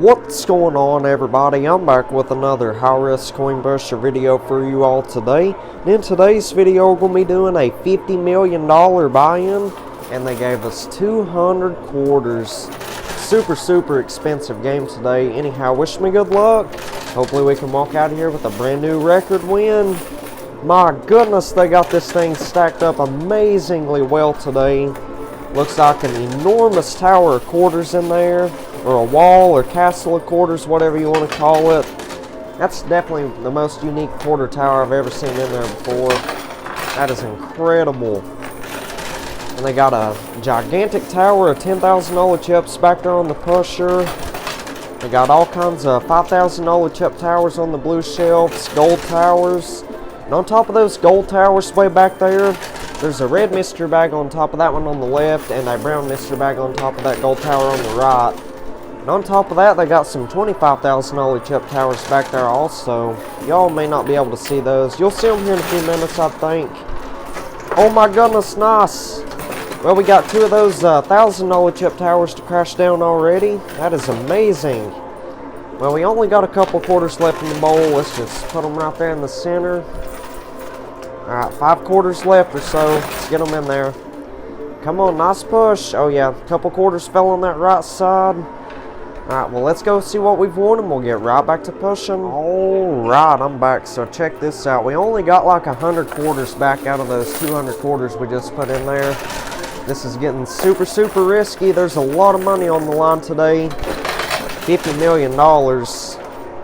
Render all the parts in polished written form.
What's going on, everybody? I'm back with another high-risk coin busher video for you all today. And in today's video, we're going to be doing a $50 million buy-in, and they gave us 200 quarters. Super expensive game today. Anyhow, wish me good luck. Hopefully we can walk out of here with a brand new record win. My goodness, they got this thing stacked up amazingly well today. Looks like an enormous tower of quarters in there, or a wall or castle of quarters, whatever you want to call it. That's definitely the most unique quarter tower I've ever seen in there before. That is incredible. And they got a gigantic tower of $10,000 chips back there on the pusher. They got all kinds of $5,000 chip towers on the blue shelves, gold towers. And on top of those gold towers way back there, there's a red mystery bag on top of that one on the left, and a brown mystery bag on top of that gold tower on the right. And on top of that, they got some $25,000 chip towers back there also. Y'all may not be able to see those. You'll see them here in a few minutes, I think. Oh my goodness, nice. Well, we got two of those $1,000 chip towers to crash down already. That is amazing. Well, we only got a couple quarters left in the bowl. Let's just put them right there in the center. Alright, 5 quarters left or so. Let's get them in there. Come on, nice push. Oh yeah, a couple quarters fell on that right side. Alright, well, let's go see what we've won, and we'll get right back to pushing. Alright, I'm back. So check this out. We only got like 100 quarters back out of those 200 quarters we just put in there. This is getting super risky. There's a lot of money on the line today. $50 million.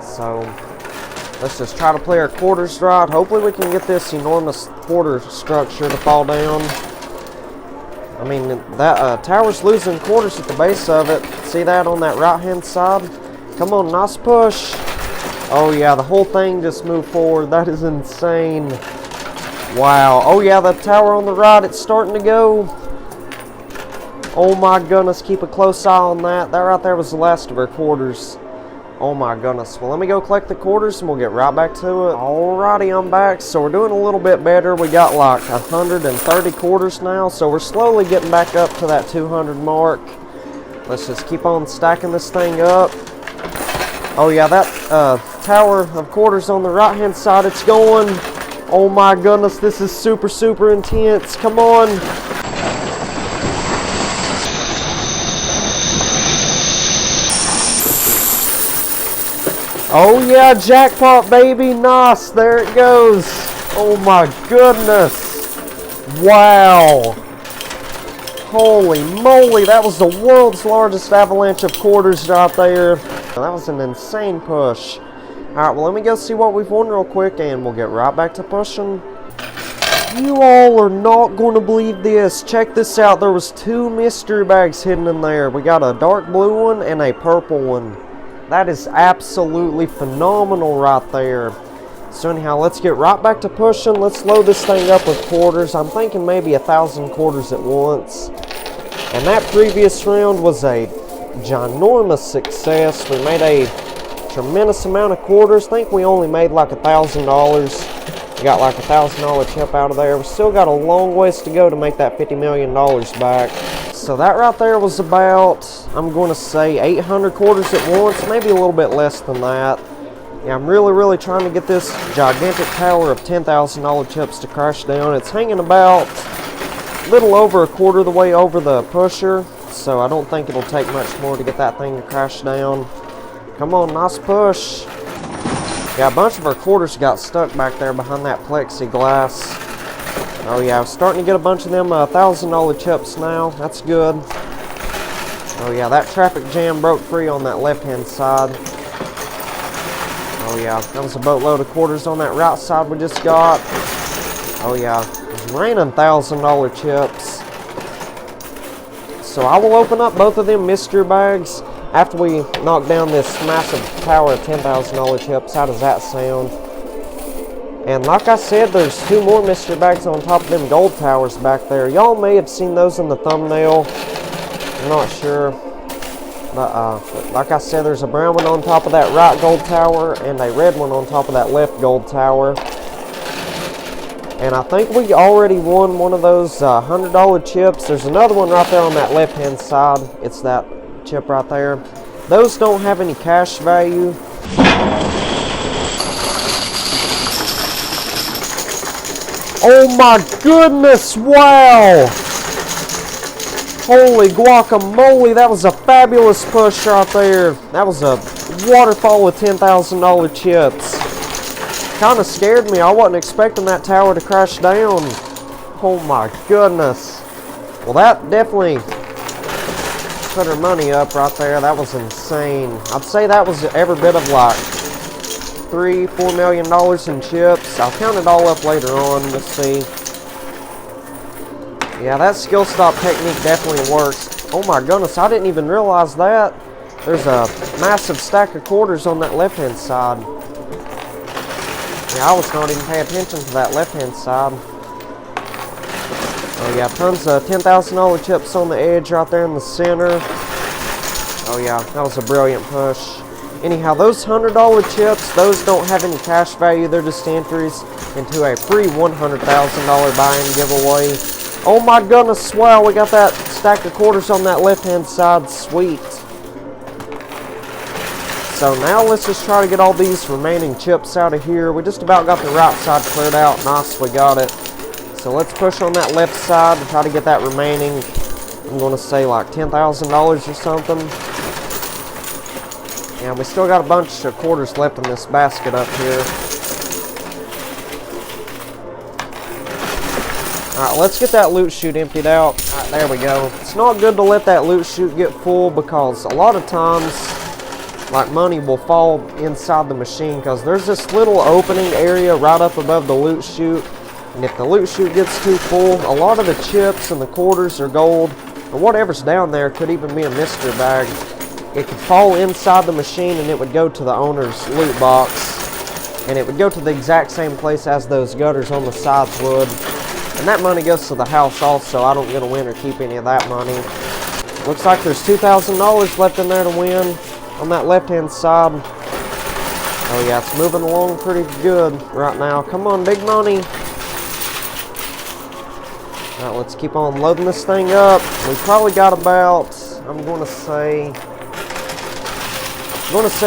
So let's just try to play our quarters right. Hopefully we can get this enormous quarter structure to fall down. I mean, that tower's losing quarters at the base of it. See that on that right hand side? Come on, nice push. Oh yeah, the whole thing just moved forward. That is insane. Wow. Oh yeah, the tower on the right, it's starting to go. Oh my goodness, keep a close eye on that. That right there was the last of our quarters. Oh my goodness. Well, let me go collect the quarters and we'll get right back to it. Alrighty, I'm back. So we're doing a little bit better. We got like 130 quarters now. So we're slowly getting back up to that 200 mark. Let's just keep on stacking this thing up. Oh yeah, that tower of quarters on the right hand side, it's going. Oh my goodness, this is super intense. Come on. Oh yeah, jackpot baby, nice, there it goes. Oh my goodness. Wow. Holy moly, that was the world's largest avalanche of quarters right there. That was an insane push. Alright, well let me go see what we've won real quick and we'll get right back to pushing. You all are not going to believe this. Check this out, there was 2 mystery bags hidden in there. We got a dark blue one and a purple one. That is absolutely phenomenal right there. So anyhow, let's get right back to pushing. Let's load this thing up with quarters. I'm thinking maybe 1,000 quarters at once. And that previous round was a ginormous success. We made a tremendous amount of quarters. I think we only made like $1,000. We got like $1,000 chip out of there. We still got a long ways to go to make that $50 million back. So that right there was about, I'm going to say 800 quarters at once, maybe a little bit less than that. Yeah, I'm really trying to get this gigantic tower of $10,000 chips to crash down. It's hanging about a little over a quarter of the way over the pusher, so I don't think it'll take much more to get that thing to crash down. Come on, nice push. Yeah, a bunch of our quarters got stuck back there behind that plexiglass. Oh yeah, I'm starting to get a bunch of them $1,000 chips now. That's good. Oh yeah, that traffic jam broke free on that left-hand side. Oh yeah, that was a boatload of quarters on that right side we just got. Oh yeah, it's raining $1,000 chips. So I will open up both of them mystery bags after we knock down this massive tower of $10,000 chips. How does that sound? And like I said, there's 2 more mystery bags on top of them gold towers back there. Y'all may have seen those in the thumbnail. I'm not sure. But like I said, there's a brown one on top of that right gold tower and a red one on top of that left gold tower. And I think we already won one of those $100 chips. There's another one right there on that left-hand side. It's that chip right there. Those don't have any cash value. Oh my goodness, wow! Holy guacamole, that was a fabulous push right there. That was a waterfall of $10,000 chips. Kind of scared me. I wasn't expecting that tower to crash down. Oh my goodness. Well, that definitely put her money up right there. That was insane. I'd say that was every bit of like $3-4 million in chips. I'll count it all up later on. Let's see. Yeah, that skill stop technique definitely works. Oh my goodness, I didn't even realize that. There's a massive stack of quarters on that left-hand side. Yeah, I was not even paying attention to that left-hand side. Oh yeah, tons of $10,000 chips on the edge right there in the center. Oh yeah, that was a brilliant push. Anyhow, those $100 chips, those don't have any cash value. They're just entries into a free $100,000 buy-in giveaway. Oh my goodness, wow, we got that stack of quarters on that left-hand side, sweet. So now let's just try to get all these remaining chips out of here. We just about got the right side cleared out, nice, we got it. So let's push on that left side to try to get that remaining, I'm going to say like $10,000 or something. And we still got a bunch of quarters left in this basket up here. Alright, let's get that loot chute emptied out. Alright, there we go. It's not good to let that loot chute get full because a lot of times, like, money will fall inside the machine because there's this little opening area right up above the loot chute. And if the loot chute gets too full, a lot of the chips and the quarters or gold or whatever's down there could even be a mystery bag. It could fall inside the machine and it would go to the owner's loot box. And it would go to the exact same place as those gutters on the sides would. And that money goes to the house also. I don't get to win or keep any of that money. Looks like there's $2,000 left in there to win on that left-hand side. Oh yeah, it's moving along pretty good right now. Come on, big money. Alright, let's keep on loading this thing up. We probably got about, I'm going to say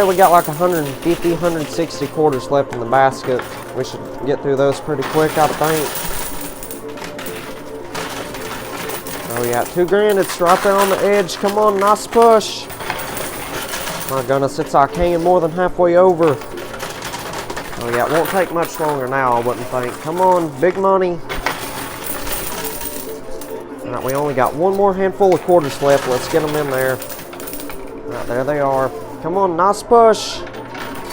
we got like 150, 160 quarters left in the basket. We should get through those pretty quick, I think. Oh yeah, $2,000, it's right there on the edge. Come on, nice push. My goodness, it's like hanging more than halfway over. Oh yeah, it won't take much longer now, I wouldn't think. Come on, big money. Alright, we only got one more handful of quarters left. Let's get them in there. Alright, there they are. Come on, nice push.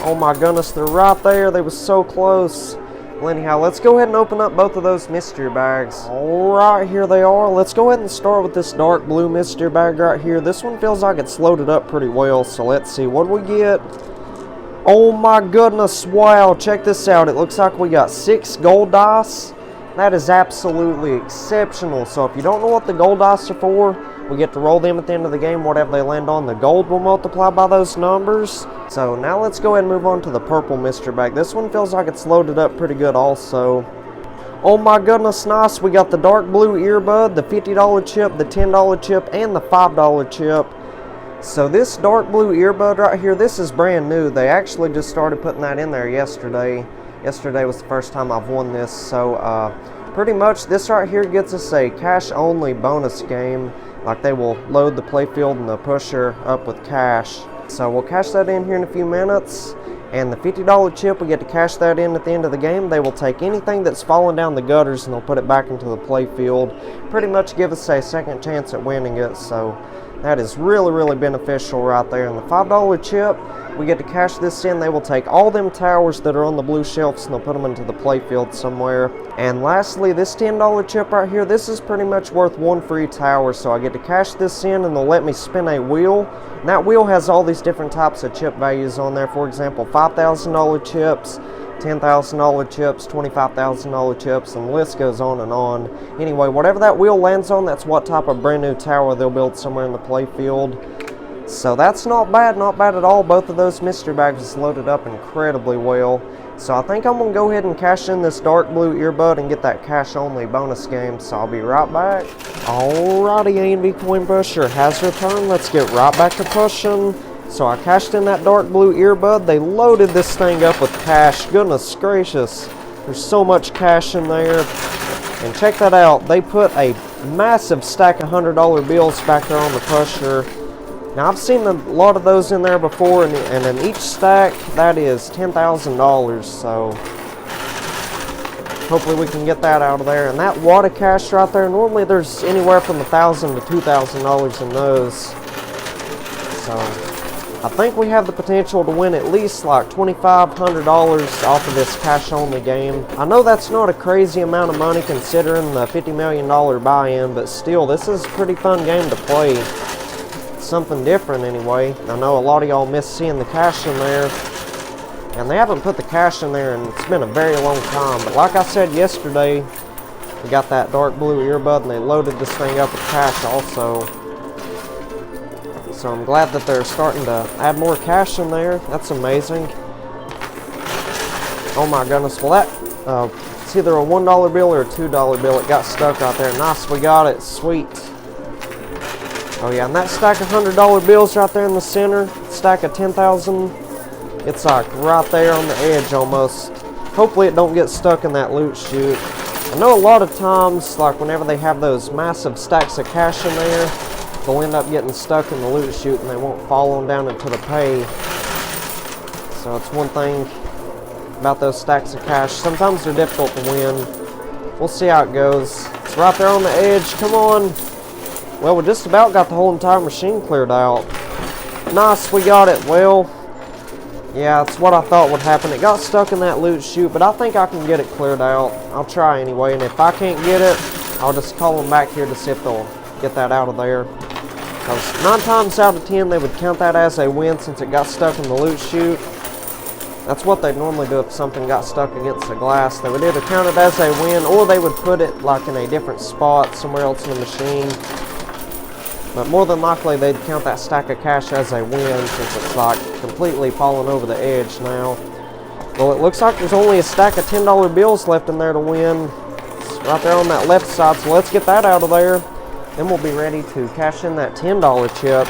Oh my goodness, they're right there. They were so close. Well, anyhow, let's go ahead and open up both of those mystery bags. Alright, here they are. Let's go ahead and start with this dark blue mystery bag right here. This one feels like it's loaded up pretty well, so let's see. What do we get? Oh my goodness, wow, check this out. It looks like we got 6 gold dice. That is absolutely exceptional. So if you don't know what the gold dice are for, we get to roll them at the end of the game. Whatever they land on, the gold will multiply by those numbers. So now let's go ahead and move on to the purple mystery bag. This one feels like it's loaded up pretty good also. Oh my goodness, nice. We got the dark blue earbud, the $50 chip, the $10 chip, and the $5 chip. So this dark blue earbud right here, this is brand new. They actually just started putting that in there yesterday. Yesterday was the first time I've won this. So pretty much this right here gets us a cash only bonus game. Like they will load the playfield and the pusher up with cash. So we'll cash that in here in a few minutes. And the $50 chip, we get to cash that in at the end of the game. They will take anything that's fallen down the gutters and they'll put it back into the playfield. Pretty much give us a second chance at winning it. So that is really, really beneficial right there. And the $5 chip, we get to cash this in. They will take all them towers that are on the blue shelves and they'll put them into the playfield somewhere. And lastly, this $10 chip right here, this is pretty much worth one free tower. So I get to cash this in and they'll let me spin a wheel. And that wheel has all these different types of chip values on there. For example, $5,000 chips, $10,000 chips, $25,000 chips, and the list goes on and on. Anyway, whatever that wheel lands on, that's what type of brand new tower they'll build somewhere in the playfield. So that's not bad at all. Both of those mystery bags is loaded up incredibly well. So I think I'm going to go ahead and cash in this dark blue earbud and get that cash only bonus game. So I'll be right back. Alrighty, A&B Coin Pusher has returned. Let's get right back to pushing. So I cashed in that dark blue earbud. They loaded this thing up with cash. Goodness gracious. There's so much cash in there. And check that out. They put a massive stack of $100 bills back there on the pusher. Now I've seen a lot of those in there before, and in each stack that is $10,000. So hopefully we can get that out of there. And that wad of cash right there, normally there's anywhere from $1,000 to $2,000 in those. So I think we have the potential to win at least like $2,500 off of this cash only game. I know that's not a crazy amount of money considering the $50 million buy-in, but still, this is a pretty fun game to play. It's something different anyway. I know a lot of y'all miss seeing the cash in there, and they haven't put the cash in there, and it's been a very long time. But like I said yesterday, we got that dark blue earbud, and they loaded this thing up with cash also. So I'm glad that they're starting to add more cash in there. That's amazing. Oh my goodness. Well, that it's either a $1 bill or a $2 bill. It got stuck right there. Nice, we got it. Sweet. Oh yeah, and that stack of $100 bills right there in the center, stack of 10,000, it's like right there on the edge almost. Hopefully it don't get stuck in that loot chute. I know a lot of times, like whenever they have those massive stacks of cash in there, they'll end up getting stuck in the loot chute and they won't fall on down into the pay. So it's one thing about those stacks of cash. Sometimes they're difficult to win. We'll see how it goes. It's right there on the edge. Come on. Well, we just about got the whole entire machine cleared out. Nice, we got it. Well, yeah, it's what I thought would happen. It got stuck in that loot chute, but I think I can get it cleared out. I'll try anyway, and if I can't get it, I'll just call them back here to see if they'll get that out of there. Because 9 times out of 10, they would count that as a win since it got stuck in the loot chute. That's what they'd normally do if something got stuck against the glass. They would either count it as a win, or they would put it like in a different spot somewhere else in the machine. But more than likely, they'd count that stack of cash as a win since it's like completely falling over the edge now. Well, it looks like there's only a stack of $10 bills left in there to win. It's right there on that left side, so let's get that out of there. Then we'll be ready to cash in that $10 chip.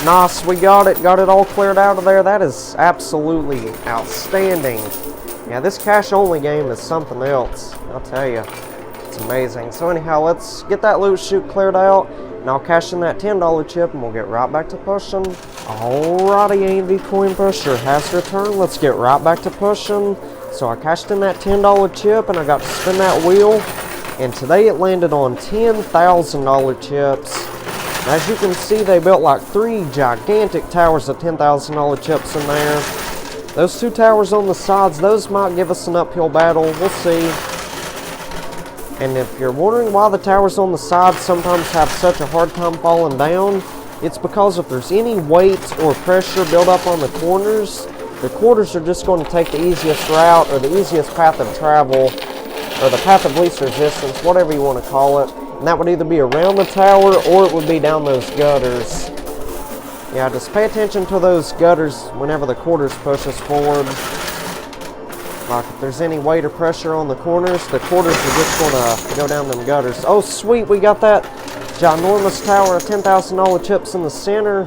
Nice, we got it all cleared out of there. That is absolutely outstanding. Yeah, this cash only game is something else, I'll tell you. It's amazing. So anyhow, let's get that loot chute cleared out, and I'll cash in that $10 chip, and we'll get right back to pushing. Alrighty, A&V coin pusher has returned. Let's get right back to pushing. So I cashed in that $10 chip, and I got to spin that wheel, and today it landed on $10,000 chips. And as you can see, they built like 3 gigantic towers of $10,000 chips in there. Those 2 towers on the sides, those might give us an uphill battle. We'll see. And if you're wondering why the towers on the sides sometimes have such a hard time falling down, it's because if there's any weight or pressure built up on the corners are just going to take the easiest route, or the easiest path of travel, or the path of least resistance, whatever you want to call it. And that would either be around the tower, or it would be down those gutters. Yeah, just pay attention to those gutters whenever the quarters push us forward. Like if there's any weight or pressure on the quarters are just going to go down them gutters. Oh sweet, we got that ginormous tower of $10,000 chips in the center.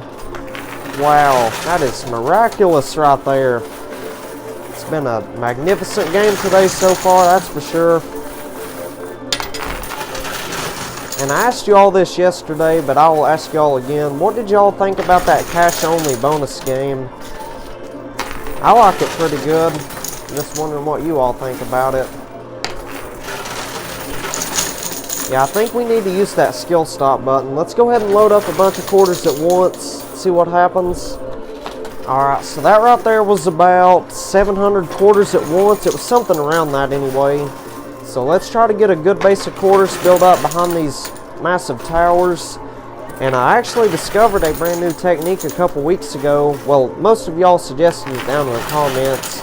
Wow, that is miraculous right there. It's been a magnificent game today so far, that's for sure. And I asked you all this yesterday, but I will ask y'all again. What did y'all think about that cash-only bonus game? I like it pretty good. Just wondering what you all think about it. Yeah, I think we need to use that skill stop button. Let's go ahead and load up a bunch of quarters at once. See what happens. Alright, so that right there was about 700 quarters at once. It was something around that anyway. So let's try to get a good base of quarters built up behind these massive towers. And I actually discovered a brand new technique a couple weeks ago. Well, most of y'all suggested it down in the comments.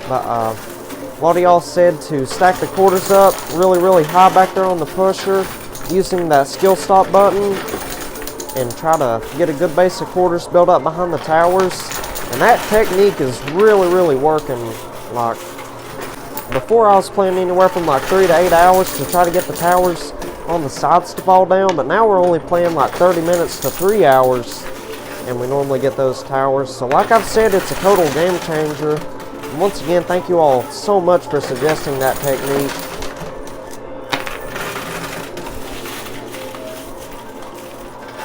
But a lot of y'all said to stack the quarters up really high back there on the pusher using that skill stop button and try to get a good base of quarters built up behind the towers. And that technique is really working. Like, before I was playing anywhere from like 3 to 8 hours to try to get the towers. on the sides to fall down, but now we're only playing like 30 minutes to 3 hours, and we normally get those towers. So like I've said, it's a total game changer. And once again, thank you all so much for suggesting that technique.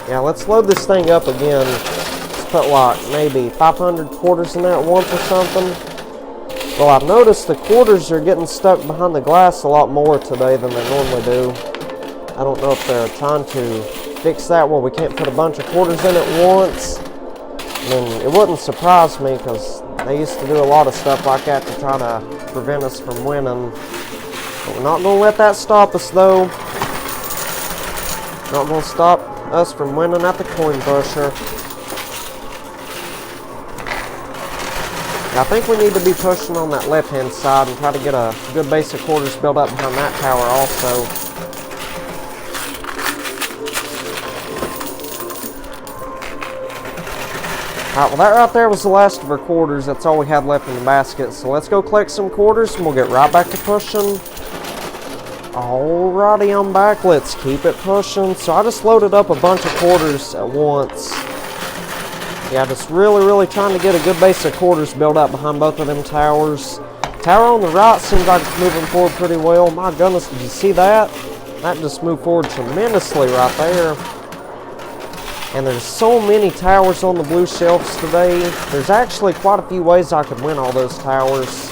Yeah, let's load this thing up again. Let's put like maybe 500 quarters in there at once or something. Well, I've noticed the quarters are getting stuck behind the glass a lot more today than they normally do. I don't know if they're trying to fix that where we can't put a bunch of quarters in at once. I mean, it wouldn't surprise me because they used to do a lot of stuff like that to try to prevent us from winning. But we're not going to let that stop us though. Not going to stop us from winning at the coin pusher. I think we need to be pushing on that left-hand side and try to get a good base of quarters built up behind that tower also. Alright, well that right there was the last of our quarters. That's all we had left in the basket. So let's go collect some quarters and we'll get right back to pushing. Alrighty, I'm back. Let's keep it pushing. So I just loaded up a bunch of quarters at once. Yeah, just really trying to get a good base of quarters built up behind both of them towers. Tower on the right seems like it's moving forward pretty well. My goodness, did you see that? That just moved forward tremendously right there. And there's so many towers on the blue shelves today. There's actually quite a few ways I could win all those towers.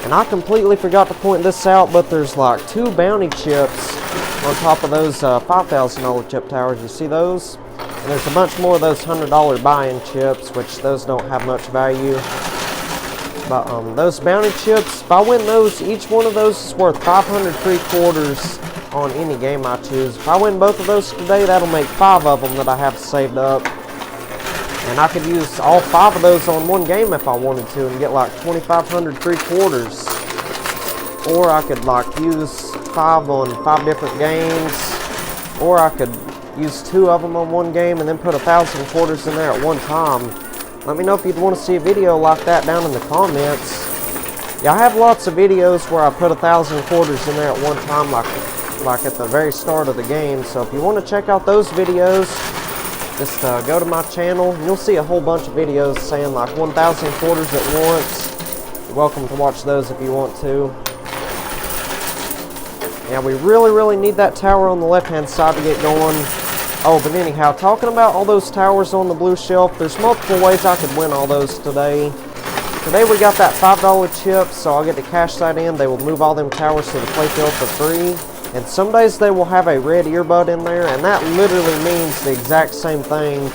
And I completely forgot to point this out, but there's like 2 bounty chips on top of those $5,000 chip towers. You see those? And there's a bunch more of those $100 buy-in chips, which those don't have much value. But those bounty chips, if I win those, each one of those is worth 500 free quarters on any game I choose. If I win both of those today, that'll make 5 of them that I have saved up. And I could use all 5 of those on one game if I wanted to and get like 2,500 free quarters. Or I could like use 5 on 5 different games. Or I could use 2 of them on one game and then put 1,000 quarters in there at one time. Let me know if you'd want to see a video like that down in the comments. Yeah, I have lots of videos where I put 1,000 quarters in there at one time, like at the very start of the game. So if you want to check out those videos, just go to my channel and you'll see a whole bunch of videos saying like 1,000 quarters at once. You're welcome to watch those if you want to. Yeah, we really need that tower on the left-hand side to get going. Oh, but anyhow, talking about all those towers on the blue shelf, there's multiple ways I could win all those today. Today we got that $5 chip, so I'll get to cash that in. They will move all them towers to the playfield for free. And some days they will have a red earbud in there, and that literally means the exact same thing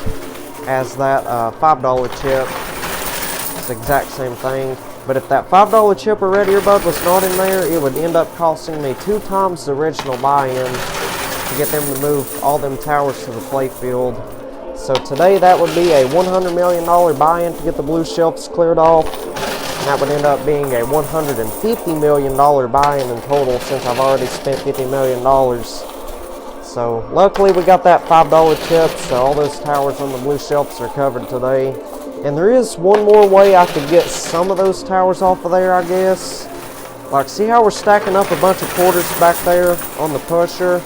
as that $5 chip. It's the exact same thing. But if that $5 chip or red earbud was not in there, it would end up costing me 2 times the original buy-in to get them to move all them towers to the playfield. So today that would be a $100 million buy-in to get the blue shelves cleared off. And that would end up being a $150 million buy-in in total since I've already spent $50 million. So luckily we got that $5 chip, so all those towers on the blue shelves are covered today. And there is one more way I could get some of those towers off of there, I guess. Like, see how we're stacking up a bunch of quarters back there on the pusher?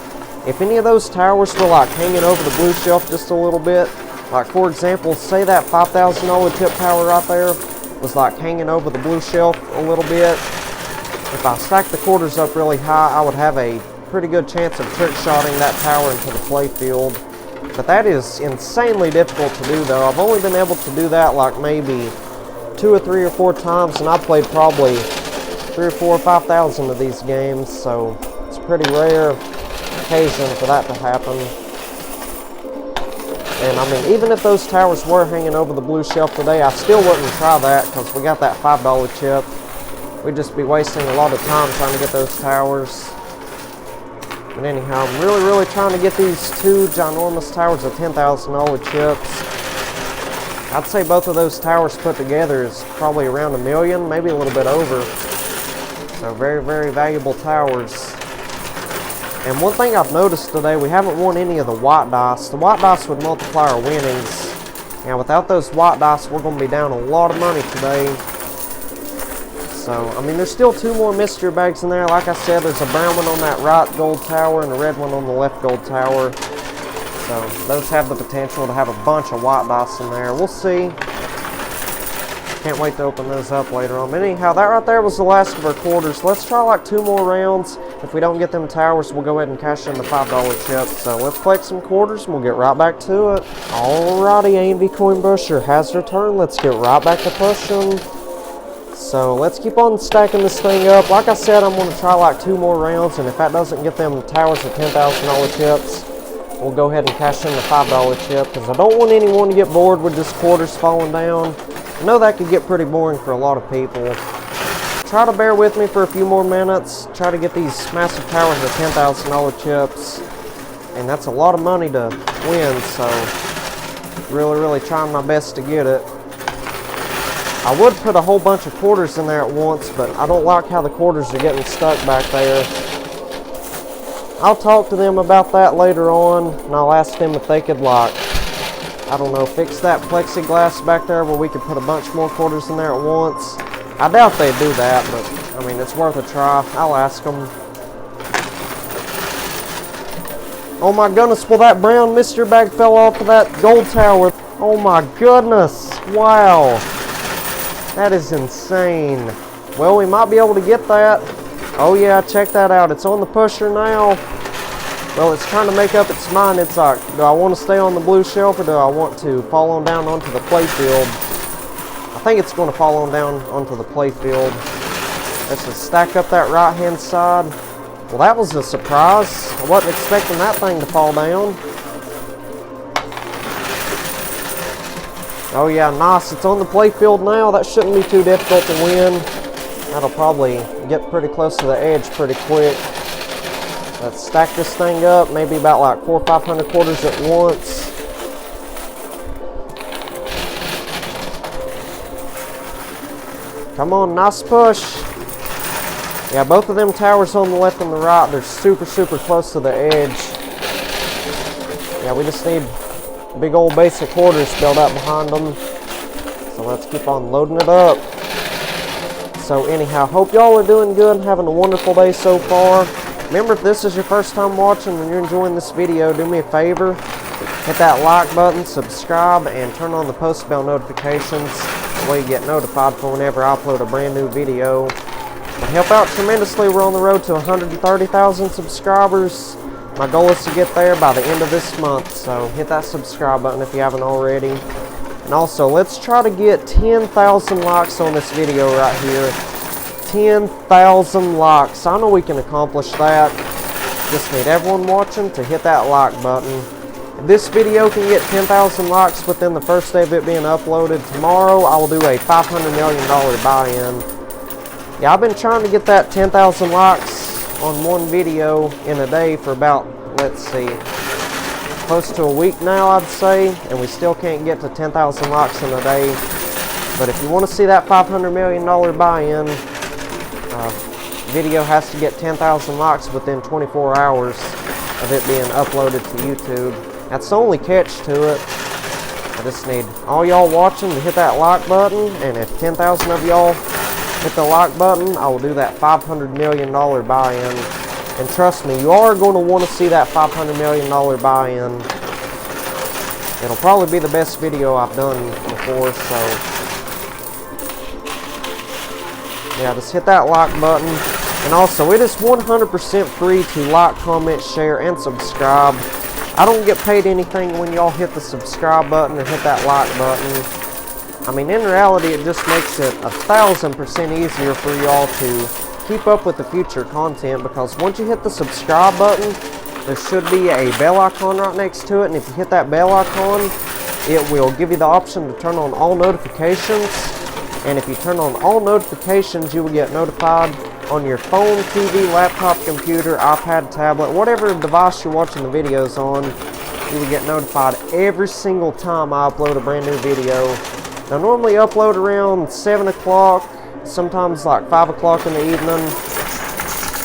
If any of those towers were like hanging over the blue shelf just a little bit, like for example, say that $5,000 chip tower right there was like hanging over the blue shelf a little bit. If I stacked the quarters up really high, I would have a pretty good chance of trick shotting that tower into the playfield. But that is insanely difficult to do though. I've only been able to do that like maybe 2 or 3 or 4 times, and I've played probably 3 or 4 or 5,000 of these games, so it's a pretty rare occasion for that to happen. And I mean, even if those towers were hanging over the blue shelf today, I still wouldn't try that because we got that $5 chip. We'd just be wasting a lot of time trying to get those towers. But anyhow, I'm really trying to get these 2 ginormous towers of $10,000 chips. I'd say both of those towers put together is probably around $1 million, maybe a little bit over. So very valuable towers. And one thing I've noticed today, we haven't won any of the white dice. The white dice would multiply our winnings. And without those white dice, we're going to be down a lot of money today. So, I mean, there's still 2 more mystery bags in there. Like I said, there's a brown one on that right gold tower and a red one on the left gold tower. So, those have the potential to have a bunch of white dice in there. We'll see. Can't wait to open those up later on. But anyhow, that right there was the last of our quarters. Let's try like 2 more rounds. If we don't get them towers, we'll go ahead and cash in the $5 chip. So let's collect some quarters and we'll get right back to it. Alrighty, A&V Coin Busher has returned. Let's get right back to pushing. So let's keep on stacking this thing up. Like I said, I'm going to try like 2 more rounds. And if that doesn't get them towers of $10,000 chips, we'll go ahead and cash in the $5 chip. Because I don't want anyone to get bored with just quarters falling down. I know that could get pretty boring for a lot of people. Try to bear with me for a few more minutes. Try to get these massive towers of $10,000 chips. And that's a lot of money to win, so really trying my best to get it. I would put a whole bunch of quarters in there at once, but I don't like how the quarters are getting stuck back there. I'll talk to them about that later on, and I'll ask them if they could, like, I don't know, fix that plexiglass back there where we could put a bunch more quarters in there at once. I doubt they'd do that, but I mean, it's worth a try. I'll ask them. Oh my goodness, well, that brown mystery bag fell off of that gold tower. Oh my goodness, wow. That is insane. Well, we might be able to get that. Oh yeah, check that out. It's on the pusher now. Well, it's trying to make up its mind. It's like, do I want to stay on the blue shelf or do I want to fall on down onto the playfield? I think it's going to fall on down onto the playfield. Let's just stack up that right-hand side. Well, that was a surprise. I wasn't expecting that thing to fall down. Oh yeah, nice. It's on the playfield now. That shouldn't be too difficult to win. That'll probably get pretty close to the edge pretty quick. Let's stack this thing up, maybe about like 400 or 500 quarters at once. Come on, nice push. Yeah, both of them towers on the left and the right, they're super close to the edge. Yeah, we just need big old base of quarters built up behind them. So let's keep on loading it up. So anyhow, hope y'all are doing good and having a wonderful day so far. Remember, if this is your first time watching and you're enjoying this video, do me a favor. Hit that like button, subscribe, and turn on the post bell notifications. That way you get notified for whenever I upload a brand new video. It'll help out tremendously. We're on the road to 130,000 subscribers. My goal is to get there by the end of this month. So hit that subscribe button if you haven't already. And also, let's try to get 10,000 likes on this video right here. 10,000 likes. I know we can accomplish that. Just need everyone watching to hit that like button. If this video can get 10,000 likes within the first day of it being uploaded, tomorrow I will do a $500 million buy-in. Yeah, I've been trying to get that 10,000 likes on one video in a day for about, let's see, close to a week now, I'd say, and we still can't get to 10,000 likes in a day. But if you want to see that $500 million buy-in, video has to get 10,000 likes within 24 hours of it being uploaded to YouTube. That's the only catch to it. I just need all y'all watching to hit that like button, and if 10,000 of y'all hit the like button, I will do that $500 million buy-in. And trust me, you are going to want to see that $500 million buy-in. It'll probably be the best video I've done before, so yeah, just hit that like button. And also, it is 100% free to like, comment, share, and subscribe. I don't get paid anything when y'all hit the subscribe button or hit that like button. I mean, in reality, it just makes it 1,000% easier for y'all to keep up with the future content, because once you hit the subscribe button, there should be a bell icon right next to it, and if you hit that bell icon, it will give you the option to turn on all notifications. And if you turn on all notifications, you will get notified on your phone, TV, laptop, computer, iPad, tablet, whatever device you're watching the videos on. You will get notified every single time I upload a brand new video. I normally upload around 7 o'clock, sometimes like 5 o'clock in the evening.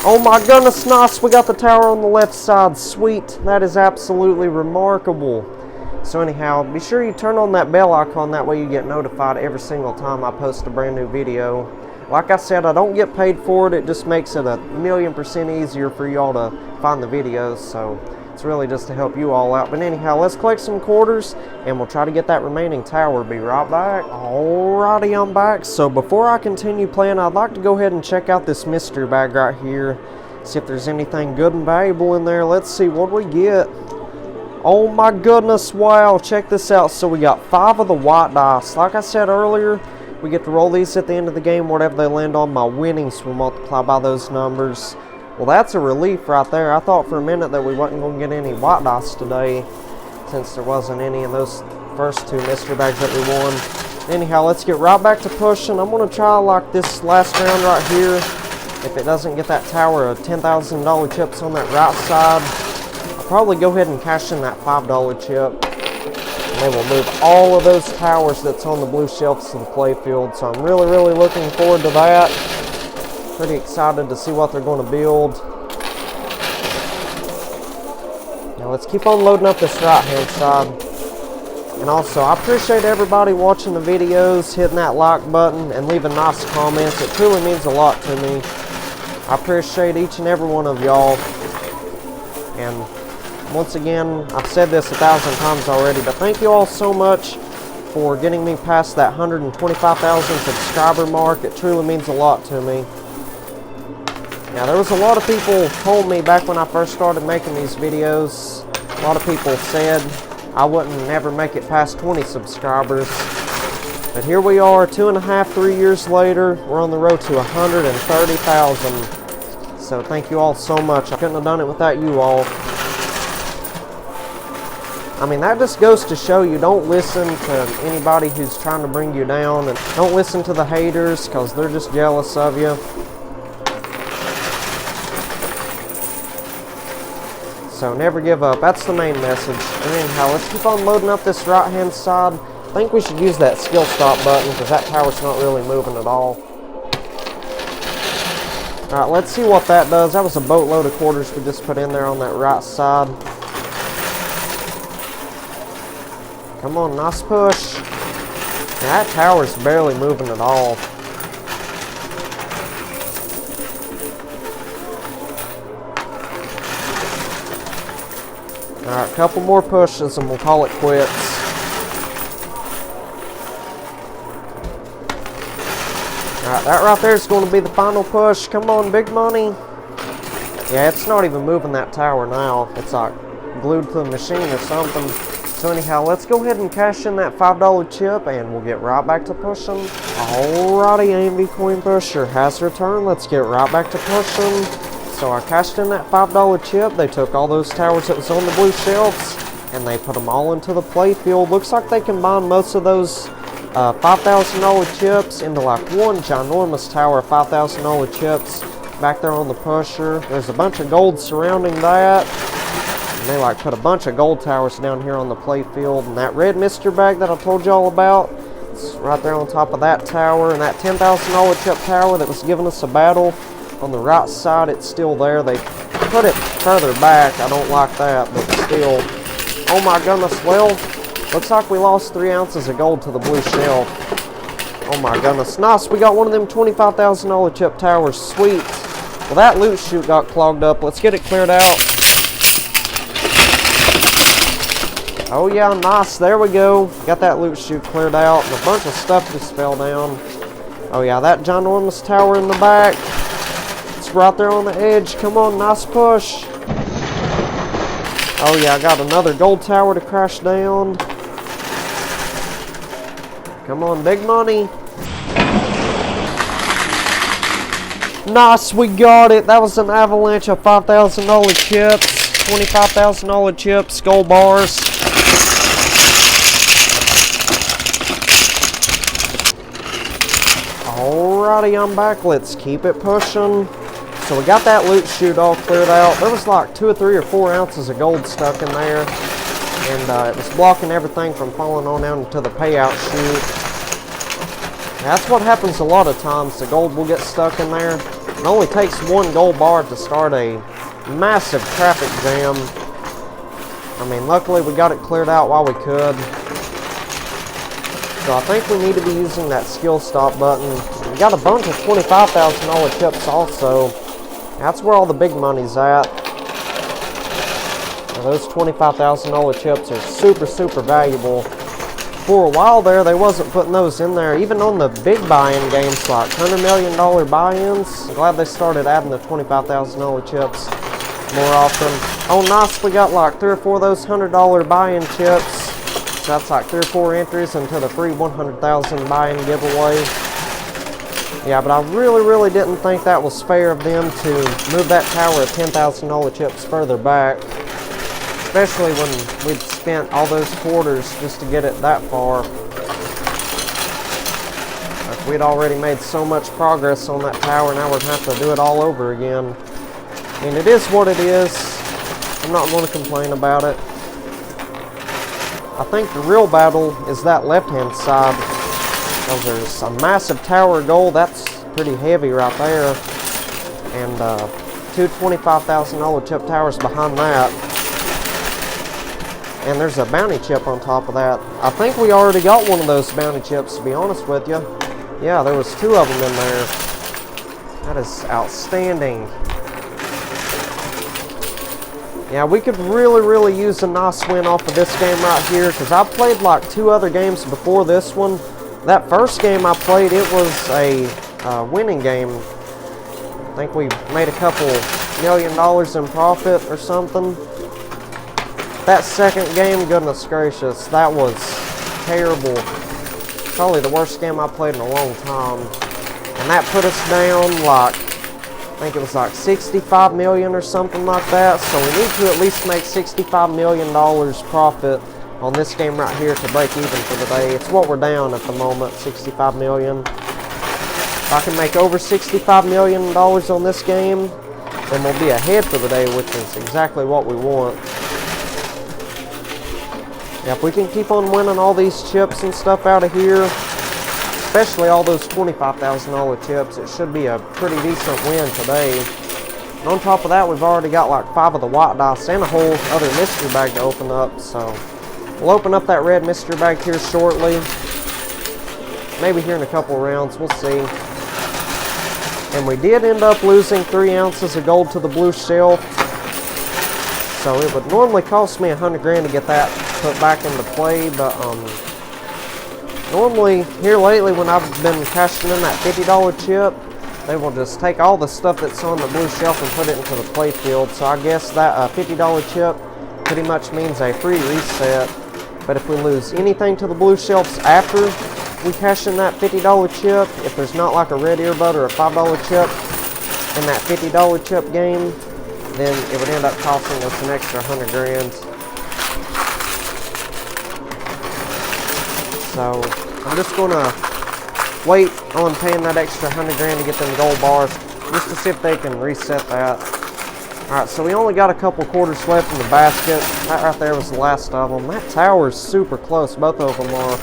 Oh my goodness, nice, we got the tower on the left side, sweet. That is absolutely remarkable. So anyhow, be sure you turn on that bell icon, that way you get notified every single time I post a brand new video. Like I said, I don't get paid for it. It just makes it 1,000,000% easier for y'all to find the videos. So it's really just to help you all out. But anyhow, let's collect some quarters and we'll try to get that remaining tower. Be right back. Alrighty, I'm back. So before I continue playing, I'd like to go ahead and check out this mystery bag right here. See if there's anything good and valuable in there. Let's see what we get. Oh my goodness, wow, check this out. So we got 5 of the white dice. Like I said earlier, we get to roll these at the end of the game. Whatever they land on, my winnings will multiply by those numbers. Well, that's a relief right there. I thought for a minute that we wasn't going to get any white dice today, since there wasn't any in those first 2 mystery bags that we won. Anyhow, let's get right back to pushing. I'm going to try like this last round right here. If it doesn't get that tower of $10,000 chips on that right side, I'll probably go ahead and cash in that $5 chip. And they will move all of those towers that's on the blue shelves to the playfield. So I'm really, really looking forward to that. Pretty excited to see what they're going to build. Now let's keep on loading up this right-hand side. And also, I appreciate everybody watching the videos, hitting that like button, and leaving nice comments. It truly means a lot to me. I appreciate each and every one of y'all. And once again, I've said this 1,000 times already, but thank you all so much for getting me past that 125,000 subscriber mark. It truly means a lot to me. Now, there was a lot of people told me back when I first started making these videos, a lot of people said I wouldn't never make it past 20 subscribers. But here we are, 2.5, 3 years later, we're on the road to 130,000. So thank you all so much. I couldn't have done it without you all. I mean, that just goes to show you don't listen to anybody who's trying to bring you down, and don't listen to the haters because they're just jealous of you. So never give up. That's the main message. And anyhow, let's keep on loading up this right-hand side. I think we should use that skill stop button because that tower's not really moving at all. Alright, let's see what that does. That was a boatload of quarters we just put in there on that right side. Come on, nice push. Now, that tower's barely moving at all. Alright, a couple more pushes and we'll call it quits. Alright, that right there is going to be the final push. Come on, big money. Yeah, it's not even moving that tower now. It's like glued to the machine or something. So anyhow, let's go ahead and cash in that $5 chip and we'll get right back to pushing. Alrighty, AMV Coin Pusher has returned. Let's get right back to pushing. So I cashed in that $5 chip. They took all those towers that was on the blue shelves and they put them all into the playfield. Looks like they combined most of those $5,000 chips into like one ginormous tower of $5,000 chips back there on the pusher. There's a bunch of gold surrounding that. And they like put a bunch of gold towers down here on the playfield. And that red mystery bag that I told y'all about, it's right there on top of that tower. And that $10,000 chip tower that was giving us a battle on the right side, it's still there. They put it further back. I don't like that, but still. Oh my goodness, well, looks like we lost 3 ounces of gold to the blue shelf. Oh my goodness, nice. We got one of them $25,000 chip towers. Sweet. Well, that loot chute got clogged up. Let's get it cleared out. Oh yeah, nice. There we go. Got that loot chute cleared out. And a bunch of stuff just fell down. Oh yeah, that ginormous tower in the back. It's right there on the edge. Come on, nice push. Oh yeah, I got another gold tower to crash down. Come on, big money. Nice, we got it. That was an avalanche of $5,000 chips, $25,000 chips, gold bars. Alrighty, I'm back. Let's keep it pushing. So we got that loot chute all cleared out. There was like 2 or 3 or 4 ounces of gold stuck in there. And it was blocking everything from falling on down into the payout chute. That's what happens a lot of times. The gold will get stuck in there. It only takes 1 gold bar to start a massive traffic jam. I mean, luckily we got it cleared out while we could. So I think we need to be using that skill stop button. We got a bunch of $25,000 chips also. That's where all the big money's at. Now, those $25,000 chips are super, super valuable. For a while there, they wasn't putting those in there. Even on the big buy-in games, like $100 million buy-ins. I'm glad they started adding the $25,000 chips more often. Oh, nice. We got like 3 or 4 of those $100 buy-in chips. So that's like 3 or 4 entries into the free 100,000 buy-in giveaway. Yeah, but I really didn't think that was fair of them to move that tower of $10,000 chips further back. Especially when we'd spent all those quarters just to get it that far. Like we'd already made so much progress on that tower, now we're going to have to do it all over again. I mean, it is what it is. I'm not going to complain about it. I think the real battle is that left-hand side. Because there's a massive tower of gold. That's pretty heavy right there. And 2 $25,000 chip towers behind that. And there's a bounty chip on top of that. I think we already got one of those bounty chips, to be honest with you. Yeah, there was 2 of them in there. That is outstanding. Yeah, we could really use a nice win off of this game right here, because I played like 2 other games before this one. That first game I played, it was a winning game. I think we made a couple $1 million in profit or something. That second game, goodness gracious, that was terrible. Probably the worst game I played in a long time. And that put us down like, I think it was like 65 million or something like that. So we need to at least make $65 million profit on this game right here to break even for the day. It's what we're down at the moment, 65 million. If I can make over $65 million on this game, then we'll be ahead for the day, which is exactly what we want. Yeah, if we can keep on winning all these chips and stuff out of here, especially all those $25,000 chips, it should be a pretty decent win today. And on top of that, we've already got like 5 of the white dice and a whole other mystery bag to open up. So we'll open up that red mystery bag here shortly. Maybe here in a couple of rounds, we'll see. And we did end up losing 3 ounces of gold to the blue shelf. So it would normally cost me 100 grand to get that put back into play, but normally here lately when I've been cashing in that $50 chip, they will just take all the stuff that's on the blue shelf and put it into the playfield. So I guess that $50 chip pretty much means a free reset. But if we lose anything to the blue shelves after we cash in that $50 chip, if there's not like a red earbud or a $5 chip in that $50 chip game, then it would end up costing us an extra 100 grand. So I'm just gonna wait on paying that extra 100 grand to get them gold bars, just to see if they can reset that. Alright, so we only got a couple quarters left in the basket. That right there was the last of them. That tower is super close, both of them are.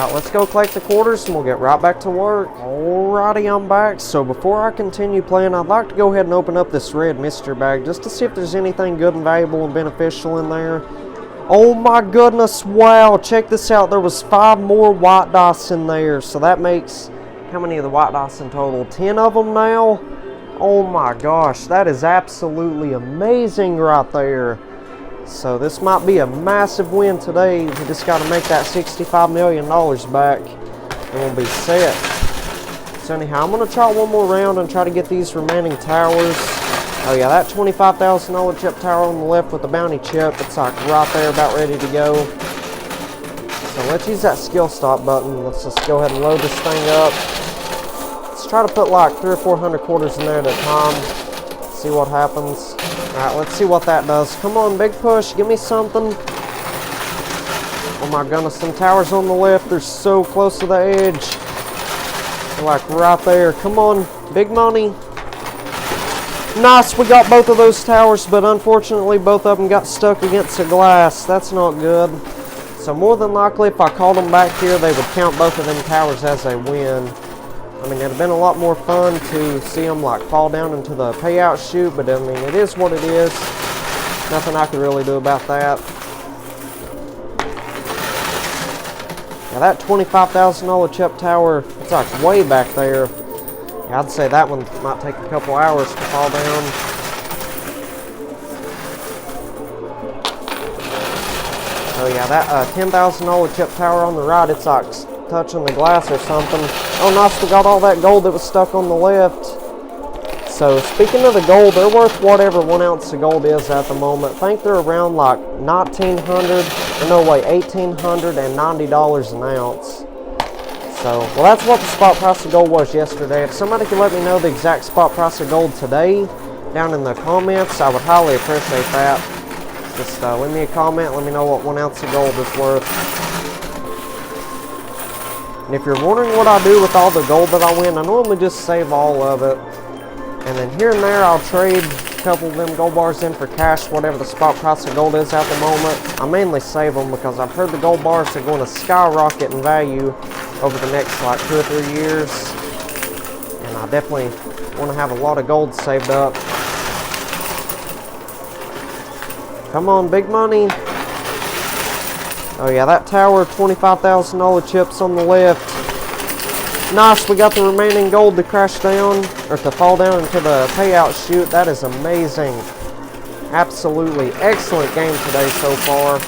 Alright, let's go collect the quarters and we'll get right back to work. Alrighty, I'm back. So before I continue playing, I'd like to go ahead and open up this red mystery bag just to see if there's anything good and valuable and beneficial in there. Oh my goodness, wow, check this out. There was 5 more white dice in there. So that makes, how many of the white dice in total? 10 of them now? Oh my gosh, that is absolutely amazing right there. So this might be a massive win today. We just got to make that $65 million back and we'll be set. So anyhow, I'm going to try one more round and try to get these remaining towers. Oh yeah, that $25,000 chip tower on the left with the bounty chip, it's like right there about ready to go. So let's use that skill stop button. Let's just go ahead and load this thing up. Let's try to put like 300 or 400 quarters in there at a time. See what happens. Alright, let's see what that does. Come on, big push. Give me something. Oh my goodness, some towers on the left. They're so close to the edge. They're like right there. Come on, big money. Nice, we got both of those towers, but unfortunately both of them got stuck against the glass. That's not good. So more than likely, if I called them back here, they would count both of them towers as a win. I mean, it'd have been a lot more fun to see them like fall down into the payout chute, but I mean, it is what it is. Nothing I could really do about that. Now that $25,000 chip tower, it's like way back there. Yeah, I'd say that one might take a couple hours to fall down. Oh yeah, that $10,000 chip tower on the right, it's like touching the glass or something. Oh nice, we got all that gold that was stuck on the left. So speaking of the gold, they're worth whatever 1 ounce of gold is at the moment. I think they're around like $1,900, or no wait, $1,890 an ounce. So, well that's what the spot price of gold was yesterday. If somebody could let me know the exact spot price of gold today, down in the comments, I would highly appreciate that. Just leave me a comment, let me know what 1 ounce of gold is worth. And if you're wondering what I do with all the gold that I win, I normally just save all of it. And then here and there, I'll trade a couple of them gold bars in for cash, whatever the spot price of gold is at the moment. I mainly save them because I've heard the gold bars are going to skyrocket in value over the next like 2 or 3 years. And I definitely want to have a lot of gold saved up. Come on, big money. Oh yeah, that tower, $25,000 chips on the left. Nice, we got the remaining gold to crash down, or to fall down into the payout chute. That is amazing. Absolutely excellent game today so far.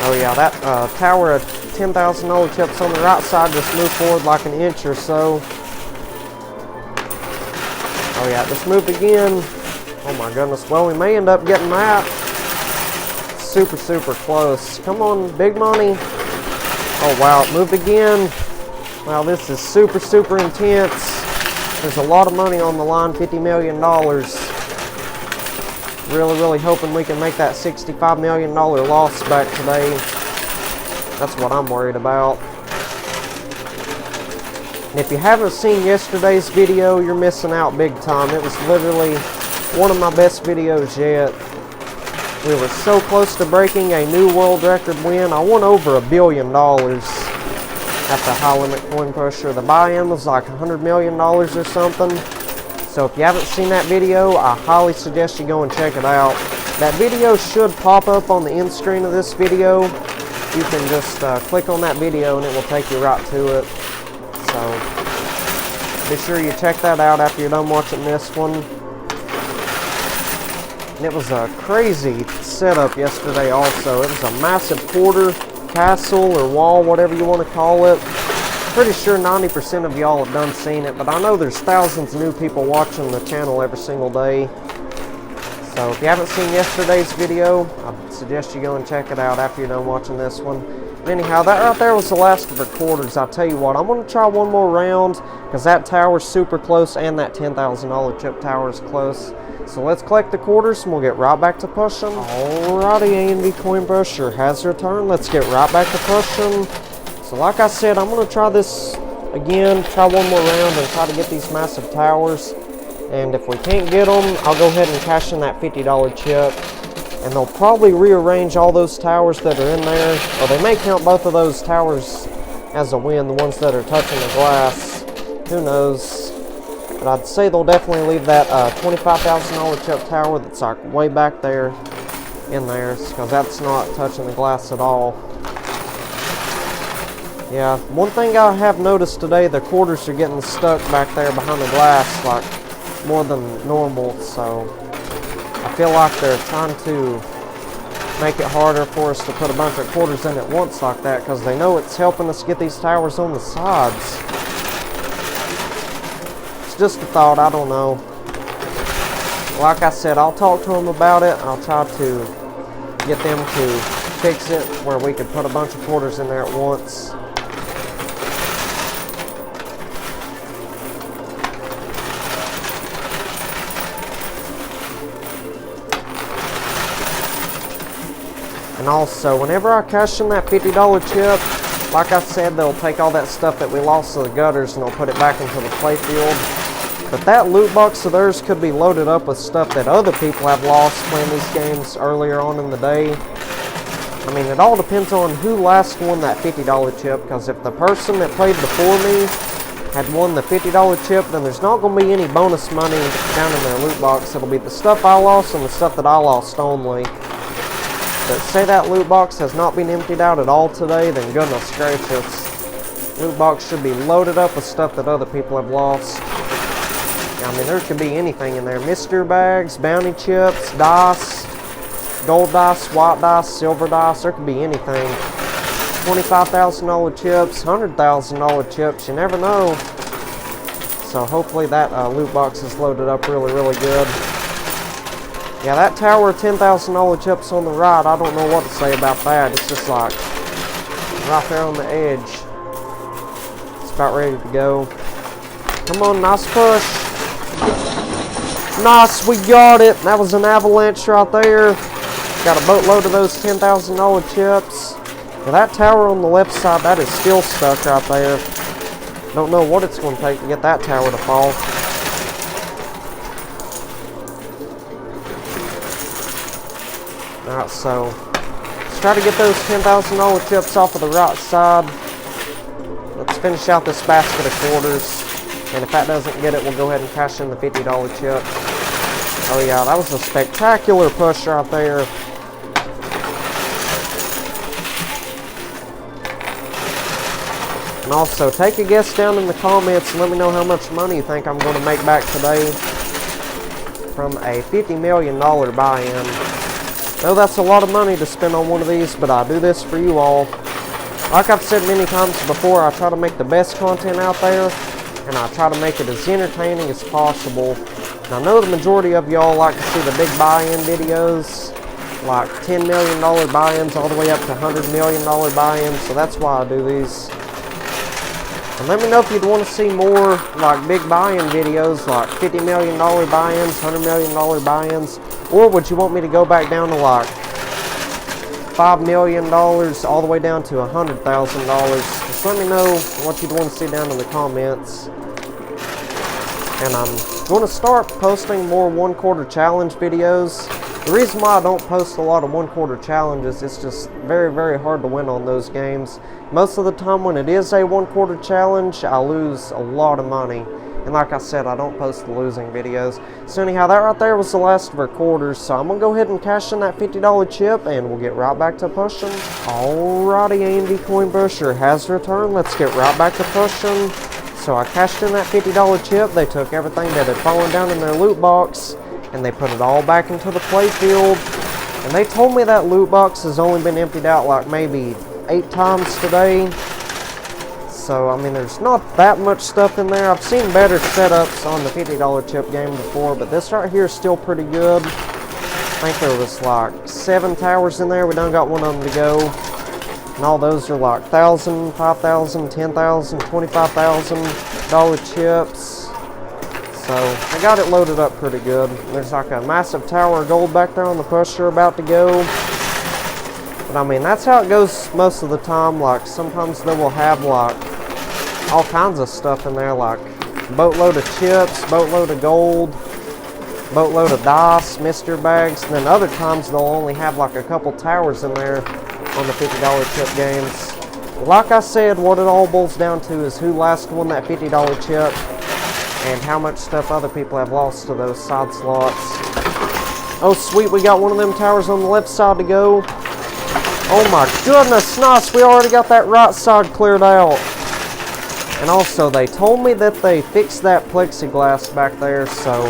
Oh yeah, that tower of $10,000 chips on the right side just moved forward like an inch or so. Oh yeah, it just moved again. Oh my goodness, well we may end up getting that. Super, super close. Come on, big money. Oh wow, it moved again. Wow, this is super, super intense. There's a lot of money on the line, $50 million. Really, really hoping we can make that $65 million loss back today. That's what I'm worried about. And if you haven't seen yesterday's video, you're missing out big time. It was literally one of my best videos yet. We were so close to breaking a new world record win. I won over $1 billion at the high limit coin pusher. The buy-in was like $100 million or something. So if you haven't seen that video, I highly suggest you go and check it out. That video should pop up on the end screen of this video. You can just click on that video and it will take you right to it. So be sure you check that out after you're done watching this one. And it was a crazy setup yesterday also. It was a massive quarter, castle, or wall, whatever you want to call it. Pretty sure 90% of y'all have done seen it, but I know there's thousands of new people watching the channel every single day. So if you haven't seen yesterday's video, I suggest you go and check it out after you're done watching this one. But anyhow, that right there was the last of the quarters. I'll tell you what, I'm going to try one more round because that tower's super close and that $10,000 chip tower is close. So let's collect the quarters and we'll get right back to pushing. Alrighty, A&V Coin Pusher has returned. Let's get right back to pushing. So like I said, I'm going to try this again, try one more round and try to get these massive towers. And if we can't get them, I'll go ahead and cash in that $50 chip. And they'll probably rearrange all those towers that are in there. Or they may count both of those towers as a win, the ones that are touching the glass. Who knows? But I'd say they'll definitely leave that $25,000 chip tower that's like way back there in there, because that's not touching the glass at all. Yeah, one thing I have noticed today, the quarters are getting stuck back there behind the glass like more than normal, so I feel like they're trying to make it harder for us to put a bunch of quarters in at once like that, because they know it's helping us get these towers on the sides. Just a thought, I don't know. Like I said, I'll talk to them about it. I'll try to get them to fix it where we could put a bunch of quarters in there at once. And also, whenever I cash in that $50 chip, like I said, they'll take all that stuff that we lost to the gutters and they'll put it back into the playfield. But that loot box of theirs could be loaded up with stuff that other people have lost playing these games earlier on in the day. I mean, it all depends on who last won that $50 chip, because if the person that played before me had won the $50 chip, then there's not going to be any bonus money down in their loot box. It'll be the stuff I lost and the stuff that I lost only. But say that loot box has not been emptied out at all today, then goodness gracious. Loot box should be loaded up with stuff that other people have lost. I mean, there could be anything in there. Mystery bags, bounty chips, dice, gold dice, white dice, silver dice. There could be anything. $25,000 chips, $100,000 chips. You never know. So hopefully that loot box is loaded up really, really good. Yeah, that tower of $10,000 chips on the right, I don't know what to say about that. It's just like right there on the edge. It's about ready to go. Come on, nice push. Nice, we got it. That was an avalanche right there. Got a boatload of those $10,000 chips. Now that tower on the left side, that is still stuck right there. Don't know what it's going to take to get that tower to fall. Alright, so let's try to get those $10,000 chips off of the right side. Let's finish out this basket of quarters. And if that doesn't get it, we'll go ahead and cash in the $50 chip. Oh yeah, that was a spectacular push right there. And also, take a guess down in the comments and let me know how much money you think I'm going to make back today from a $50 million buy-in. I know that's a lot of money to spend on one of these, but I do this for you all. Like I've said many times before, I try to make the best content out there, and I try to make it as entertaining as possible. And I know the majority of y'all like to see the big buy-in videos, like $10 million buy-ins all the way up to $100 million buy-ins, so that's why I do these. And let me know if you'd want to see more like big buy-in videos, like $50 million buy-ins, $100 million buy-ins, or would you want me to go back down to like $5 million all the way down to $100,000? Just let me know what you'd want to see down in the comments. And I'm going to start posting more one-quarter challenge videos. The reason why I don't post a lot of one-quarter challenges, it's just very, very hard to win on those games. Most of the time when it is a one-quarter challenge, I lose a lot of money. And like I said, I don't post the losing videos. So anyhow, that right there was the last of our quarters. So I'm going to go ahead and cash in that $50 chip, and we'll get right back to pushing. Alrighty, A&D Coin Pusher has returned. Let's get right back to pushing. So I cashed in that $50 chip. They took everything that had fallen down in their loot box, and they put it all back into the playfield. And they told me that loot box has only been emptied out like maybe 8 times today. So, I mean, there's not that much stuff in there. I've seen better setups on the $50 chip game before, but this right here is still pretty good. I think there was like 7 towers in there. We done got one of them to go. And all those are like $1,000, $5,000, $10,000, $25,000 chips. So, I got it loaded up pretty good. There's like a massive tower of gold back there on the pusher about to go. But I mean, that's how it goes most of the time. Like, sometimes they will have like all kinds of stuff in there, like boatload of chips, boatload of gold, boatload of dice, mystery bags. And then other times they'll only have like a couple towers in there on the $50 chip games. Like I said, what it all boils down to is who last won that $50 chip and how much stuff other people have lost to those side slots. Oh sweet, we got one of them towers on the left side to go. Oh my goodness, nice, we already got that right side cleared out. And also, they told me that they fixed that plexiglass back there, so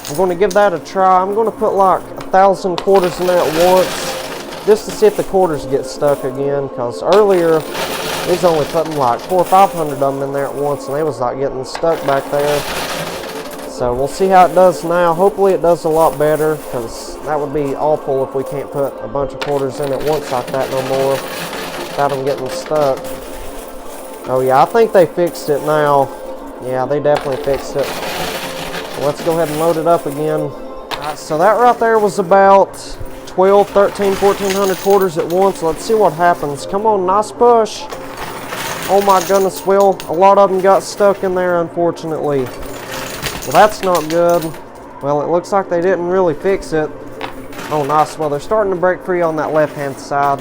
I'm going to give that a try. I'm going to put like 1,000 quarters in there at once, just to see if the quarters get stuck again, because earlier, we was only putting like 400 or 500 of them in there at once, and they was like getting stuck back there. So we'll see how it does now. Hopefully it does a lot better, because that would be awful if we can't put a bunch of quarters in at once like that no more without them getting stuck. Oh yeah, I think they fixed it now. Yeah, they definitely fixed it. So let's go ahead and load it up again. Alright, so that right there was about 12, 13, 1,400 quarters at once. Let's see what happens. Come on, nice push. Oh my goodness, well, a lot of them got stuck in there, unfortunately. Well, that's not good. Well, it looks like they didn't really fix it. Oh, nice. Well, they're starting to break free on that left-hand side.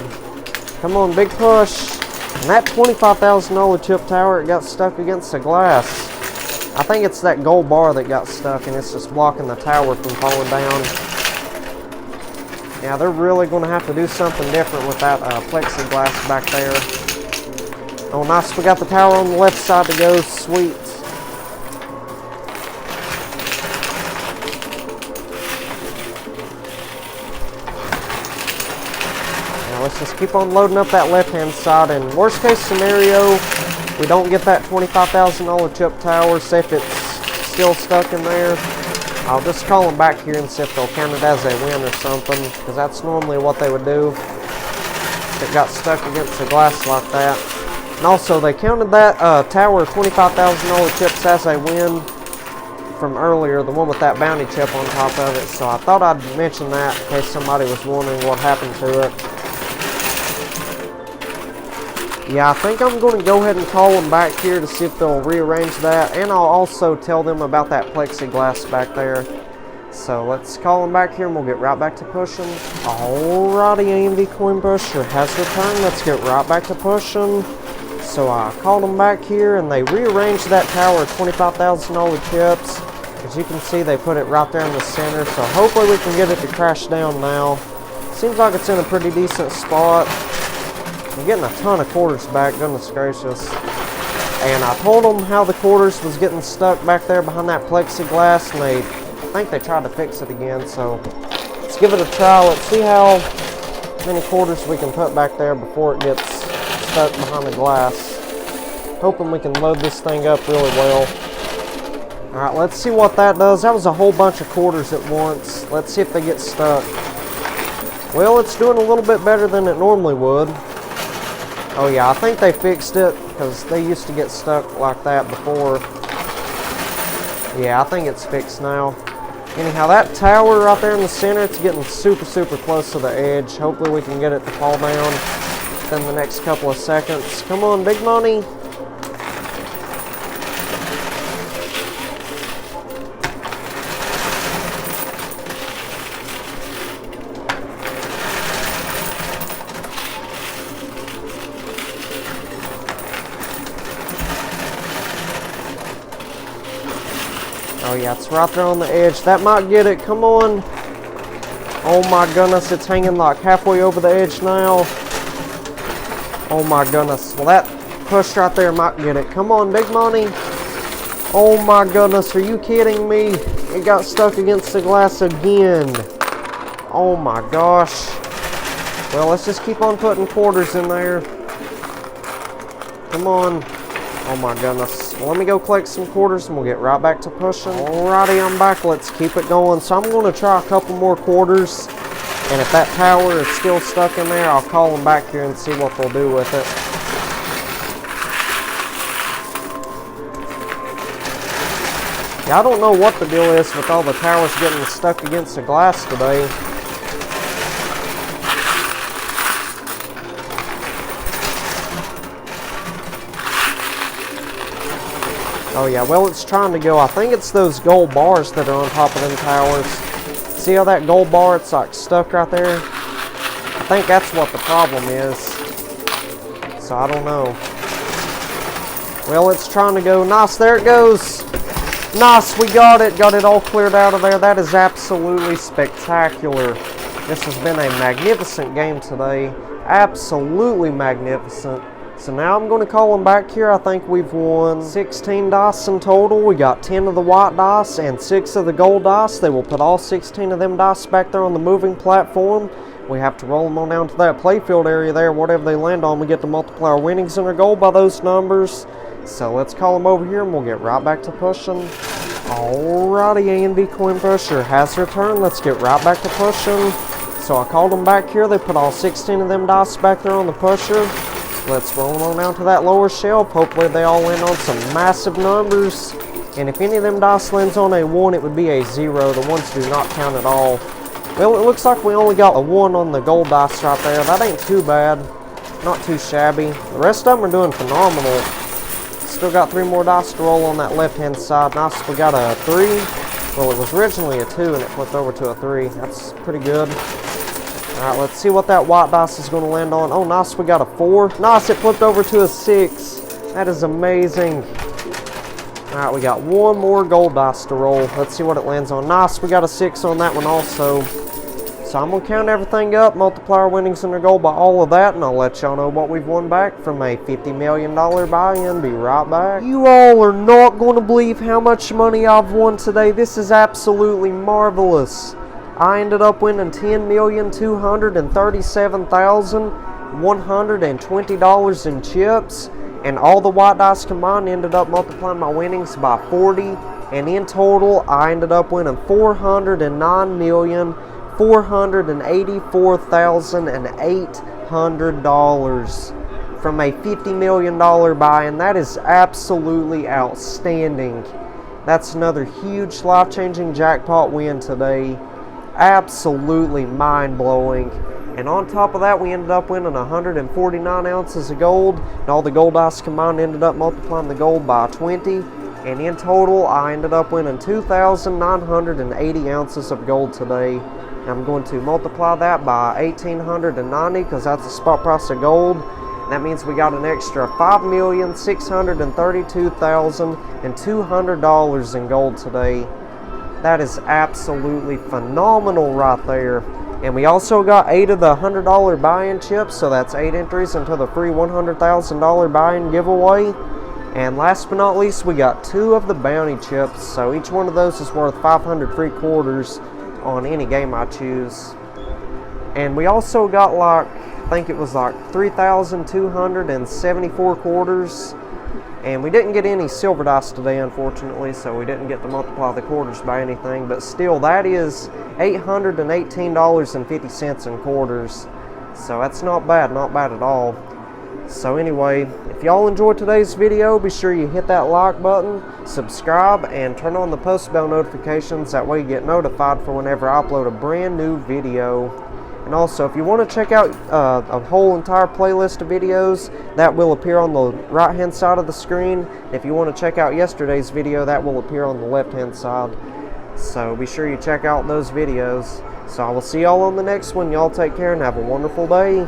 Come on, big push. And that $25,000 chip tower, it got stuck against the glass. I think it's that gold bar that got stuck, and it's just blocking the tower from falling down. Yeah, they're really going to have to do something different with that plexiglass back there. Oh, nice. We got the tower on the left side to go. Sweet. Now, let's just keep on loading up that left-hand side. And worst case scenario, we don't get that $25,000 chip tower. Say if it's still stuck in there, I'll just call them back here and see if they'll count it as a win or something, because that's normally what they would do if it got stuck against the glass like that. And also, they counted that tower $25,000 chips as a win from earlier, the one with that bounty chip on top of it. So I thought I'd mention that in case somebody was wondering what happened to it. Yeah, I think I'm going to go ahead and call them back here to see if they'll rearrange that. And I'll also tell them about that plexiglass back there. So let's call them back here and we'll get right back to pushing. Alrighty, AMD Coin Pusher has returned. Let's get right back to pushing. So I called them back here and they rearranged that tower of $25,000 chips. As you can see, they put it right there in the center. So hopefully we can get it to crash down now. Seems like it's in a pretty decent spot. I'm getting a ton of quarters back, goodness gracious. And I told them how the quarters was getting stuck back there behind that plexiglass, and I think they tried to fix it again. So let's give it a try. Let's see how many quarters we can put back there before it gets stuck behind the glass. Hoping we can load this thing up really well. Alright, let's see what that does. That was a whole bunch of quarters at once. Let's see if they get stuck. Well, it's doing a little bit better than it normally would. Oh yeah, I think they fixed it because they used to get stuck like that before. Yeah, I think it's fixed now. Anyhow, that tower right there in the center, it's getting super close to the edge. Hopefully we can get it to fall down within the next couple of seconds. Come on, big money. Oh yeah, it's right there on the edge. That might get it. Come on. Oh my goodness, it's hanging like halfway over the edge now. Oh my goodness. Well, that push right there might get it. Come on, big money. Oh my goodness, are you kidding me? It got stuck against the glass again. Oh my gosh. Well, let's just keep on putting quarters in there. Come on. Oh my goodness. Well, let me go collect some quarters and we'll get right back to pushing. Alrighty, I'm back. Let's keep it going. So I'm going to try a couple more quarters. And if that tower is still stuck in there, I'll call them back here and see what they'll do with it. Yeah, I don't know what the deal is with all the towers getting stuck against the glass today. Oh yeah, well, it's trying to go. I think it's those gold bars that are on top of them towers. See how that gold bar, it's like stuck right there? I think that's what the problem is. So I don't know. Well, it's trying to go. Nice, there it goes. Nice, we got it. Got it all cleared out of there. That is absolutely spectacular. This has been a magnificent game today. Absolutely magnificent. So now I'm going to call them back here. I think we've won 16 dice in total. We got 10 of the white dice and 6 of the gold dice. They will put all 16 of them dice back there on the moving platform. We have to roll them on down to that playfield area there. Whatever they land on, we get to multiply our winnings and our gold by those numbers. So let's call them over here and we'll get right back to pushing. Alrighty, AMD Coin Pusher has returned. Let's get right back to pushing. So I called them back here. They put all 16 of them dice back there on the pusher. Let's roll on down to that lower shelf. Hopefully they all land on some massive numbers. And if any of them dice lands on a 1, it would be a 0. The ones do not count at all. Well, it looks like we only got a 1 on the gold dice right there. That ain't too bad. Not too shabby. The rest of them are doing phenomenal. Still got 3 more dice to roll on that left-hand side. Nice, we got a 3. Well, it was originally a 2 and it flipped over to a 3. That's pretty good. Alright, let's see what that white dice is going to land on. Oh, nice, we got a 4. Nice, it flipped over to a 6. That is amazing. Alright, we got 1 more gold dice to roll. Let's see what it lands on. Nice, we got a 6 on that one also. So I'm going to count everything up, multiply our winnings and our gold by all of that, and I'll let y'all know what we've won back from a $50 million buy-in. Be right back. You all are not going to believe how much money I've won today. This is absolutely marvelous. I ended up winning $10,237,120 in chips, and all the white dice combined ended up multiplying my winnings by 40, and in total I ended up winning $409,484,800 from a $50 million buy-in. That is absolutely outstanding. That's another huge life-changing jackpot win today. Absolutely mind-blowing. And on top of that, we ended up winning 149 ounces of gold, and all the gold dice combined ended up multiplying the gold by 20. And in total, I ended up winning 2,980 ounces of gold today. I'm going to multiply that by 1,890 because that's the spot price of gold. That means we got an extra $5,632,200 in gold today. That is absolutely phenomenal right there. And we also got 8 of the $100 buy-in chips, so that's 8 entries into the free $100,000 buy-in giveaway. And last but not least, we got 2 of the bounty chips, so each one of those is worth 500 free quarters on any game I choose. And we also got I think it was 3,274 quarters. And we didn't get any silver dice today, unfortunately, so we didn't get to multiply the quarters by anything. But still, that is $818.50 in quarters. So that's not bad at all. So anyway, if y'all enjoyed today's video, be sure you hit that like button, subscribe, and turn on the post bell notifications. That way you get notified for whenever I upload a brand new video. And also, if you want to check out a whole entire playlist of videos, that will appear on the right hand side of the screen. If you want to check out yesterday's video, that will appear on the left hand side. So be sure you check out those videos. So I will see y'all on the next one. Y'all take care and have a wonderful day.